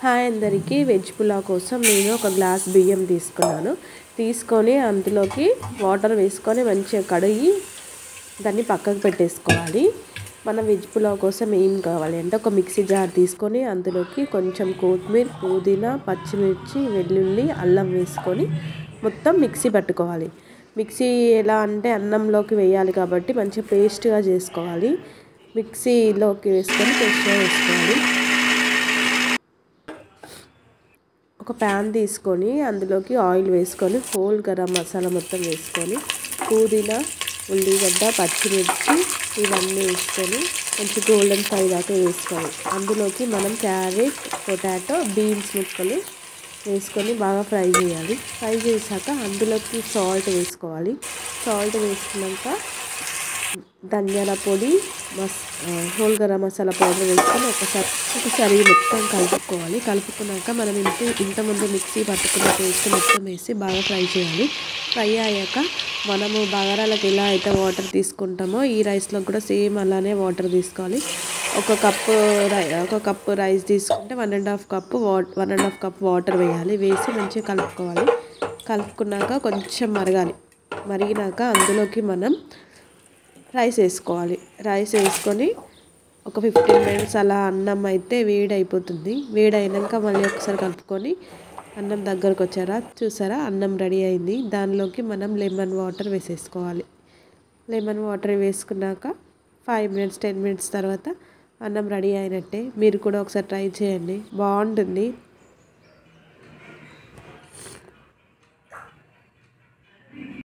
Hi అందరికీ veg pulao కోసం నేను ఒక గ్లాస్ బియ్యం తీసుకొని అందులోకి వాటర్ వేసుకొని మంచిగా కడిగి దాన్ని పక్కకు పెట్టేసుకోవాలి. మన వెజ్ పులావ్ కోసం ఏం కావాలి అంటే ఒక మిక్సీ జార్ తీసుకొని అందులోకి కొంచెం కొత్తిమీర, పుదీనా, పచ్చిమిర్చి, వెల్లుల్లి, అల్లం వేసుకొని మొత్తం మిక్సీ పట్టుకోవాలి. మిక్సీ ఎలా అంటే అన్నంలోకి వేయాలి కాబట్టి మంచిగా పేస్ట్గా చేసుకోవాలి. మిక్సీలోకి వేసుకొని పేస్ట్గా వేసుకోవాలి. ఒక ప్యాన్ తీసుకొని అందులోకి ఆయిల్ వేసుకొని హోల్ గరం మసాలా మొత్తం వేసుకొని పుదీనా, ఉల్లిగడ్డ, పచ్చిమిర్చి ఇవన్నీ వేసుకొని మంచి గోల్డెన్ ఫ్రై దాకా వేసుకోవాలి. అందులోకి మనం క్యారెట్, పొటాటో, బీన్స్ ముక్కలు వేసుకొని బాగా ఫ్రై చేయాలి. ఫ్రై చేశాక అందులోకి సాల్ట్ వేసుకోవాలి. సాల్ట్ వేసుకున్నాక ధనియాల పొడి, హోల్ గరం మసాలా పౌడర్ వేసుకొని ఒకసారి మొత్తం కలుపుకోవాలి. కలుపుకున్నాక మనం ఇంతకుముందు మిక్సీ పట్టుకున్న పేస్ట్ మొత్తం వేసి బాగా ఫ్రై చేయాలి. ఫ్రై అయ్యాక మనము బగారాలకు ఎలా అయితే వాటర్ తీసుకుంటామో ఈ రైస్లో కూడా సేమ్ అలానే వాటర్ తీసుకోవాలి. ఒక కప్పు రైస్ తీసుకుంటే 1.5 కప్ వాటర్ వేయాలి. వేసి మంచిగా కలుపుకోవాలి. కలుపుకున్నాక కొంచెం మరిగినాక అందులోకి మనం రైస్ వేసుకోవాలి. రైస్ వేసుకొని ఒక 15 మినిట్స్ అలా అన్నం అయితే వేడైపోతుంది. వేడైనాక మళ్ళీ ఒకసారి కలుపుకొని అన్నం దగ్గరకు చూసారా అన్నం రెడీ అయింది. దానిలోకి మనం లెమన్ వాటర్ వేసేసుకోవాలి. లెమన్ వాటర్ వేసుకున్నాక 5 మినిట్స్ 10 మినిట్స్ తర్వాత అన్నం రెడీ అయినట్టే. మీరు కూడా ఒకసారి ట్రై చేయండి, బాగుంటుంది.